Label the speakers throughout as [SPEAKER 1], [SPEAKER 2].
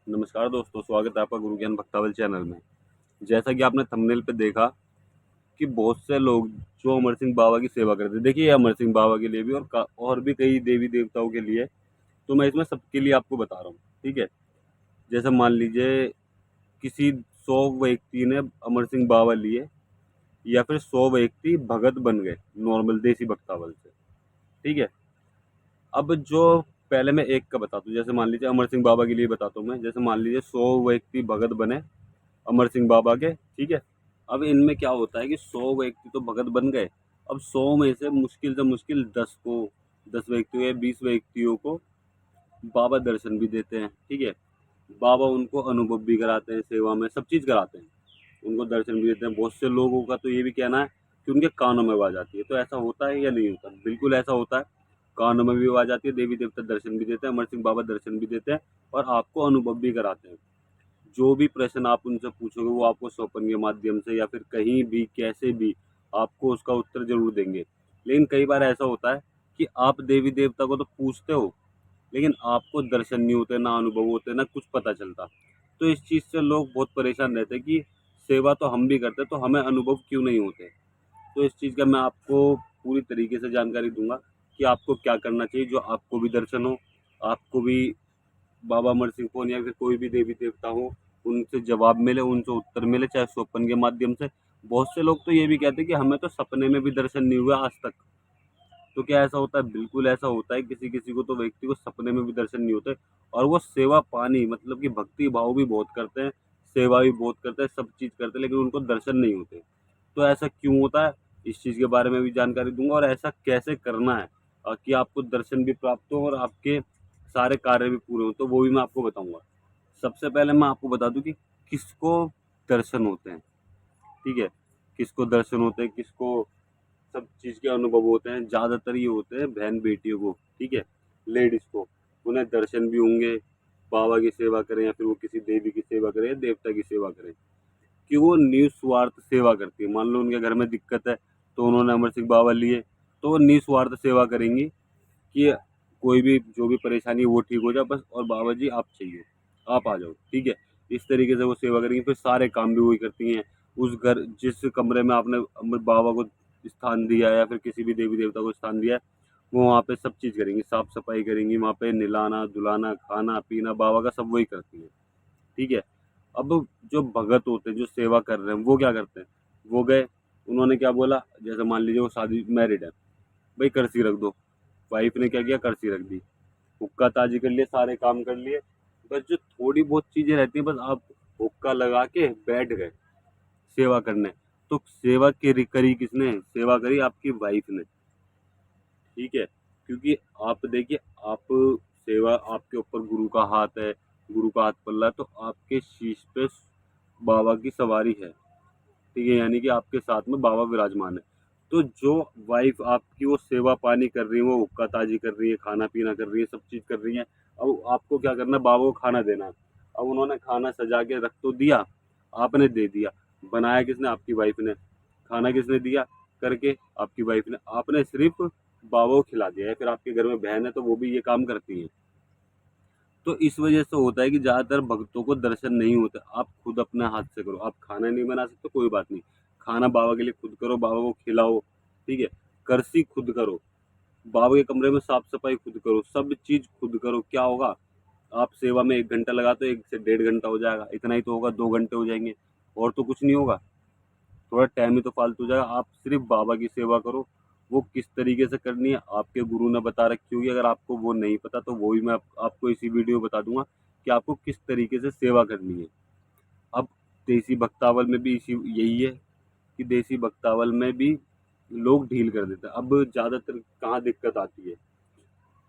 [SPEAKER 1] नमस्कार दोस्तों, स्वागत है आपका गुरु ज्ञान भक्तावल चैनल में। जैसा कि आपने थंबनेल पे देखा कि बहुत से लोग जो अमर सिंह बाबा की सेवा करते हैं, देखिए ये अमर सिंह बाबा के लिए भी और भी कई देवी देवताओं के लिए, तो मैं इसमें सबके लिए आपको बता रहा हूँ, ठीक है। जैसे मान लीजिए किसी 100 व्यक्ति ने अमर सिंह बाबा लिए या फिर 100 व्यक्ति भगत बन गए नॉर्मल देसी भक्तावल से, ठीक है। अब जो पहले मैं एक का बताता हूँ, जैसे मान लीजिए अमर सिंह बाबा के लिए बताता हूँ मैं। जैसे मान लीजिए 100 व्यक्ति भगत बने अमर सिंह बाबा के, ठीक है। अब इनमें क्या होता है कि 100 व्यक्ति तो भगत बन गए। अब 100 में से मुश्किल 10 व्यक्तियों या 20 व्यक्तियों को बाबा दर्शन भी देते हैं, ठीक है। बाबा उनको अनुभव भी कराते हैं, सेवा में सब चीज़ कराते हैं, उनको दर्शन भी देते हैं। बहुत से लोगों का तो ये भी कहना है कि उनके कानों में आवाज़ आती है। तो ऐसा होता है या नहीं होता? बिल्कुल ऐसा होता है। कानों में भी आवाज़ आती है, देवी देवता दर्शन भी देते हैं, अमर सिंह बाबा दर्शन भी देते हैं और आपको अनुभव भी कराते हैं। जो भी प्रश्न आप उनसे पूछोगे वो आपको स्वप्न के माध्यम से या फिर कहीं भी कैसे भी आपको उसका उत्तर जरूर देंगे। लेकिन कई बार ऐसा होता है कि आप देवी देवता को तो पूछते हो, लेकिन आपको दर्शन नहीं होते, ना अनुभव होते, ना कुछ पता चलता। तो इस चीज़ से लोग बहुत परेशान रहते हैं कि सेवा तो हम भी करते, तो हमें अनुभव क्यों नहीं होते। तो इस चीज़ का मैं आपको पूरी तरीके से जानकारी दूंगा कि आपको क्या करना चाहिए, जो आपको भी दर्शन हो, आपको भी बाबा अमर सिंह कौन या फिर कोई भी देवी देवता हो उनसे जवाब मिले, उनसे उत्तर मिले, चाहे स्वप्न के माध्यम से। बहुत से लोग तो ये भी कहते हैं कि हमें तो सपने में भी दर्शन नहीं हुआ आज तक। तो क्या ऐसा होता है? बिल्कुल ऐसा होता है। किसी किसी को तो व्यक्ति को सपने में भी दर्शन नहीं होते और वो सेवा पानी मतलब कि भक्ति भाव भी बहुत करते हैं, सेवा भी बहुत करते हैं, सब चीज़ करते हैं, लेकिन उनको दर्शन नहीं होते। तो ऐसा क्यों होता है, इस चीज़ के बारे में भी जानकारी दूंगा और ऐसा कैसे करना है कि आपको दर्शन भी प्राप्त हो और आपके सारे कार्य भी पूरे हों, तो वो भी मैं आपको बताऊंगा। सबसे पहले मैं आपको बता दूं कि किसको दर्शन होते हैं, ठीक है। किसको दर्शन होते हैं, किसको सब चीज़ के अनुभव होते हैं। ज़्यादातर ये होते हैं बहन बेटियों को, ठीक है, लेडीज़ को। उन्हें दर्शन भी होंगे, बाबा की सेवा करें या फिर वो किसी देवी की सेवा करें या देवता की सेवा करें, कि वो निस्वार्थ सेवा करती है। मान लो उनके घर में दिक्कत है तो उन्होंने अमर सिंह बाबा लिए, तो वो निस्वार्थ सेवा करेंगी कि कोई भी जो भी परेशानी है वो ठीक हो जाए बस, और बाबा जी आप चाहिए, आप आ जाओ, ठीक है। इस तरीके से वो सेवा करेंगी। फिर सारे काम भी वही करती हैं। उस घर जिस कमरे में आपने अमर बाबा को स्थान दिया या फिर किसी भी देवी देवता को स्थान दिया है, वो वहाँ पे सब चीज़ करेंगी, साफ सफाई करेंगी, वहाँ पे नहलाना धुलाना खाना पीना बाबा का सब वही करती हैं, ठीक है। अब जो भगत होते हैं जो सेवा कर रहे हैं वो क्या करते हैं, वो गए, उन्होंने क्या बोला, जैसे मान लीजिए वो शादी मैरिड है, भाई कर्सी रख दो। वाइफ ने क्या किया, कर्सी रख दी, हुक्का ताजी कर लिए, सारे काम कर लिए। बस जो थोड़ी बहुत चीजें रहती हैं, बस आप हुक्का लगा के बैठ गए सेवा करने। तो सेवा करी किसने? सेवा करी आपकी वाइफ ने, ठीक है। क्योंकि आप देखिए, आप सेवा आपके ऊपर गुरु का हाथ है, गुरु का हाथ पल्ला है, तो आपके शीश पे बाबा की सवारी है, ठीक है, यानी कि आपके साथ में बाबा विराजमान है। तो जो वाइफ आपकी वो सेवा पानी कर रही है, वो हुक्का ताजी कर रही है, खाना पीना कर रही है, सब चीज़ कर रही है। अब आपको क्या करना है, बाबा को खाना देना है। अब उन्होंने खाना सजा के रख तो दिया, आपने दे दिया। बनाया किसने? आपकी वाइफ ने। खाना किसने दिया करके? आपकी वाइफ ने। आपने सिर्फ बाबा को खिला दिया है। फिर आपके घर में बहन है तो वो भी ये काम करती है। तो इस वजह से होता है कि ज़्यादातर भक्तों को दर्शन नहीं होते। आप खुद अपने हाथ से करो। आप खाना नहीं बना सकते कोई बात नहीं, खाना बाबा के लिए खुद करो, बाबा को खिलाओ, ठीक है। करसी खुद करो, बाबा के कमरे में साफ सफाई खुद करो, सब चीज़ खुद करो। क्या होगा, आप सेवा में 1 घंटा लगाते हो, 1 से 1.5 घंटा हो जाएगा, इतना ही तो होगा, 2 घंटे हो जाएंगे, और तो कुछ नहीं होगा। थोड़ा टाइम ही तो फालतू हो जाएगा। आप सिर्फ बाबा की सेवा करो। वो किस तरीके से करनी है आपके गुरु ने बता रखी होगी। अगर आपको वो नहीं पता तो वो भी मैं आपको इसी वीडियो में बता दूंगा कि आपको किस तरीके से सेवा करनी है। अब देसी भक्तावल में भी इसी यही है कि देसी भक्तावल में भी लोग ढील कर देते हैं। अब ज़्यादातर कहाँ दिक्कत आती है,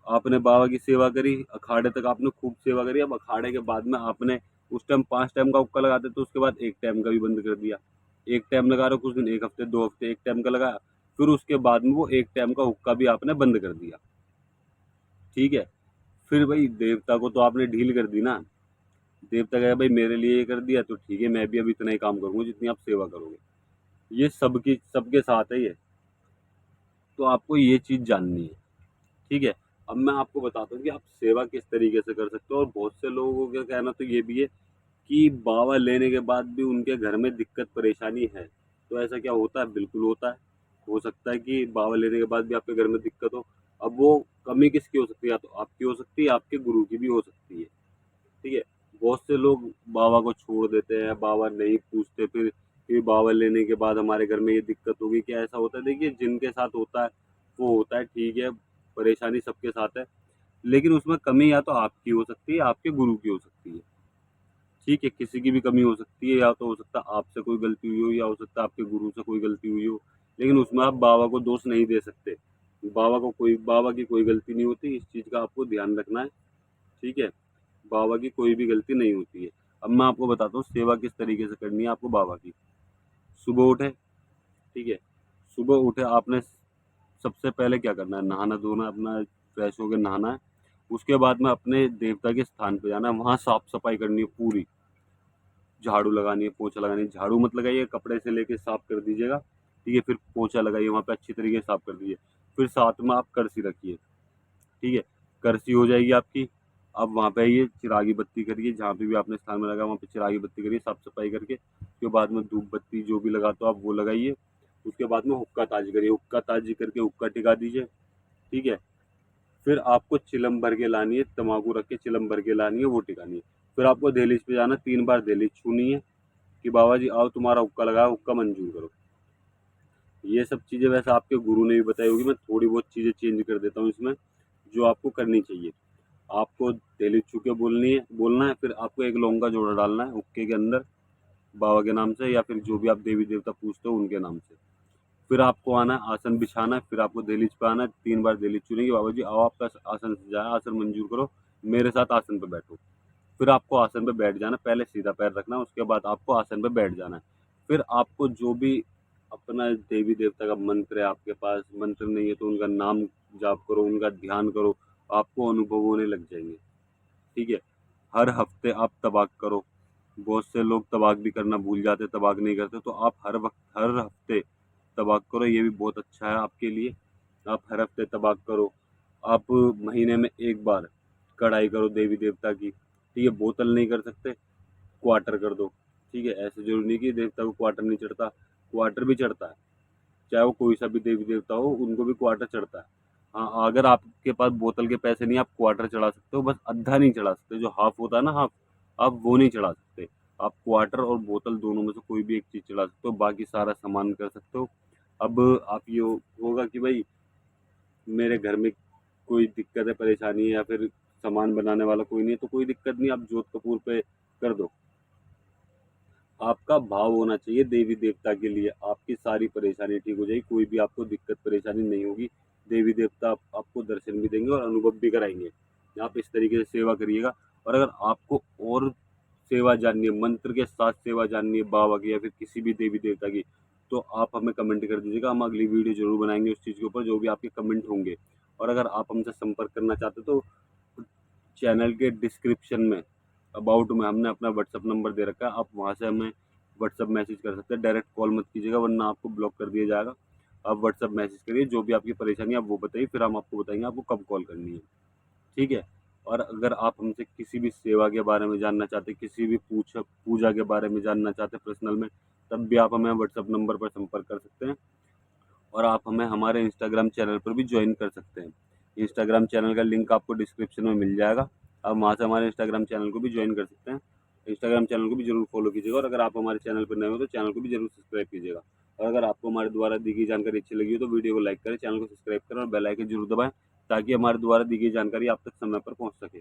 [SPEAKER 1] आपने बाबा की सेवा करी, अखाड़े तक आपने खूब सेवा करी। अब अखाड़े के बाद में आपने उस टाइम 5 टाइम का हुक्का लगाते तो उसके बाद 1 टाइम का भी बंद कर दिया। 1 टाइम लगा रहे हो कुछ दिन, 1 हफ्ते 2 हफ्ते 1 टाइम का लगाया, फिर उसके बाद में वो 1 टाइम का हुक्का भी आपने बंद कर दिया, ठीक है। फिर भाई देवता को तो आपने ढील कर दी ना। देवता कहे भाई मेरे लिए ये कर दिया तो ठीक है, मैं भी अब इतना ही काम करूंगा जितनी आप सेवा करोगे। ये सबकी सबके साथ है ये। तो आपको ये चीज़ जाननी है, ठीक है। अब मैं आपको बताता हूँ कि आप सेवा किस तरीके से कर सकते हो। और बहुत से लोगों का कहना तो ये भी है कि बाबा लेने के बाद भी उनके घर में दिक्कत परेशानी है। तो ऐसा क्या होता है? बिल्कुल होता है। हो सकता है कि बाबा लेने के बाद भी आपके घर में दिक्कत हो। अब वो कमी किसकी हो सकती है? या तो आपकी हो सकती है, आपके गुरु की भी हो सकती है। ठीक है? बहुत से लोग बाबा को छोड़ देते हैं, बाबा नहीं पूछते, फिर बाबा लेने के बाद हमारे घर में ये दिक्कत होगी, क्या ऐसा होता है? देखिए, जिनके साथ होता है वो होता है, ठीक है, परेशानी सबके साथ है। लेकिन उसमें कमी या तो आपकी हो सकती है, आपके गुरु की हो सकती है। ठीक है, किसी की भी कमी हो सकती है, या तो हो सकता है आपसे कोई गलती हुई हो, या हो सकता है आपके गुरु से कोई गलती हुई हो। लेकिन उसमें आप बाबा को दोष नहीं दे सकते। बाबा की कोई गलती नहीं होती, इस चीज़ का आपको ध्यान रखना है। ठीक है? बाबा की कोई भी गलती नहीं होती है। अब मैं आपको बताता हूँ सेवा किस तरीके से करनी है आपको बाबा की। सुबह उठे, ठीक है? सुबह उठे आपने सबसे पहले क्या करना है? नहाना-धोना, अपना फ्रेश होके नहाना है। उसके बाद में अपने देवता के स्थान पे जाना है, वहाँ साफ-सफाई करनी है पूरी। झाड़ू लगानी है, पोछा लगानी है। झाड़ू मत लगाइए, कपड़े से लेके साफ कर दीजिएगा, ठीक है? फिर पोछा लगाइए, वहाँ पे अच्छी तरीके से साफ कर दीजिए। फिर साथ में आप कलशी रखिए, ठीक है? कलशी हो जाएगी आपकी। अब वहाँ पे आइए, चिरागी बत्ती करिए, जहाँ पे भी आपने स्थान में लगाया वहाँ पे चिरागी बत्ती करिए, साफ-सफाई करके। उसके बाद में धूप बत्ती जो भी लगाते हो आप वो लगाइए। उसके बाद में हुक्का ताज़ी करिए, हुक्का ताज़ी करके हुक्का टिका दीजिए, ठीक है? फिर आपको चिलम भर के लानी है, तम्बाकू रख के चिलम भर के लानी है, वो टिकानी है। फिर आपको दहलीज पे जाना, 3 बार दहलीज छूनी है कि बाबा जी आओ, तुम्हारा हुक्का लगा है, हुक्का मंजूर करो। ये सब चीज़ें वैसे आपके गुरु ने भी बताई होगी, मैं थोड़ी बहुत चीज़ें चेंज कर देता हूँ इसमें, जो आपको करनी चाहिए। आपको दहलीज छू के बोलना है, फिर आपको 1 लौंग का जोड़ा डालना है हुक्के के अंदर, बाबा के नाम से, या फिर जो भी आप देवी-देवता पूजते हो उनके नाम से। फिर आपको आना है, आसन बिछाना है, फिर आपको दहलीज पे आना है, 3 बार दहलीज छूनी बाबा जी आओ, आपका आसन सजा है, आसन मंजूर करो, मेरे साथ आसन पे बैठो। फिर आपको आसन पे बैठ जाना है, पहले सीधा पैर रखना है, उसके बाद आपको आसन पे बैठ जाना है। फिर आपको जो भी अपना देवी-देवता का मंत्र है आपके पास, मंत्र नहीं है तो उनका नाम जाप करो, उनका ध्यान करो, आपको अनुभव होने लग जाएँगे, ठीक है? हर हफ्ते आप तबाक करो। बहुत से लोग तबाक भी करना भूल जाते, तबाक नहीं करते, तो आप हर हफ्ते तबाक करो, ये भी बहुत अच्छा है आपके लिए। आप हर हफ्ते तबाक करो। आप महीने में 1 बार कढ़ाई करो देवी-देवता की, ठीक है? बोतल नहीं कर सकते, क्वार्टर कर दो, ठीक है? ऐसे ज़रूरी नहीं कि देवता को क्वार्टर नहीं चढ़ता, क्वार्टर भी चढ़ता है। चाहे वो कोई सा भी देवी-देवता हो, उनको भी क्वार्टर चढ़ता है। हाँ, अगर आपके पास बोतल के पैसे नहीं, आप क्वार्टर चढ़ा सकते हो, बस आधा नहीं चढ़ा सकते, जो हाफ़ होता है ना हाफ़, आप वो नहीं चढ़ा सकते। आप क्वार्टर और बोतल दोनों में से कोई भी एक चीज़ चढ़ा सकते हो, बाकी सारा सामान कर सकते हो। अब आप ये होगा कि भाई मेरे घर में कोई दिक्कत है, परेशानी है, या फिर सामान बनाने वाला कोई नहीं है, तो कोई दिक्कत नहीं, आप जोत कपूर पे कर दो। आपका भाव होना चाहिए देवी-देवता के लिए, आपकी सारी परेशानी ठीक हो जाएगी, कोई भी आपको दिक्कत परेशानी नहीं होगी। देवी-देवता आपको दर्शन भी देंगे और अनुभव भी कराएँगे। आप इस तरीके से सेवा करिएगा। और अगर आपको और सेवा जाननी है, मंत्र के साथ सेवा जाननी है बाबा की, या फिर किसी भी देवी-देवता की, तो आप हमें कमेंट कर दीजिएगा, हम अगली वीडियो ज़रूर बनाएँगे उस चीज़ के ऊपर, जो भी आपके कमेंट होंगे। और अगर आप हमसे संपर्क करना चाहते हो तो चैनल के डिस्क्रिप्शन में अबाउट में हमने अपना व्हाट्सएप नंबर दे रखा है, आप वहाँ से हमें व्हाट्सएप मैसेज कर सकते हैं। डायरेक्ट कॉल मत कीजिएगा, वरना आपको ब्लॉक कर दिया जाएगा। आप व्हाट्सएप मैसेज करिए, जो भी आपकी परेशानी है आप वो बताइए, फिर हम आपको बताएँगे आपको कब कॉल करनी है, ठीक है? और अगर आप हमसे किसी भी सेवा के बारे में जानना चाहते हैं, किसी भी पूजा के बारे में जानना चाहते हैं पर्सनल में, तब भी आप हमें व्हाट्सएप नंबर पर संपर्क कर सकते हैं। और आप हमें हमारे इंस्टाग्राम चैनल पर भी ज्वाइन कर सकते हैं। इंस्टाग्राम चैनल का लिंक आपको डिस्क्रिप्शन में मिल जाएगा। आप वहाँ से हमारे इंस्टाग्राम चैनल को भी ज्वाइन कर सकते हैं। इंस्टाग्राम चैनल को भी ज़रूर फॉलो कीजिएगा, और अगर आप हमारे चैनल पर नए हो तो चैनल को भी ज़रूर सब्सक्राइब कीजिएगा। और अगर आपको हमारे द्वारा दी गई जानकारी अच्छी लगी हो तो वीडियो को लाइक करें, चैनल को सब्सक्राइब करें और बेल आइकन ज़रूर दबाएँ, ताकि हमारे द्वारा दी गई जानकारी आप तक समय पर पहुँच सके।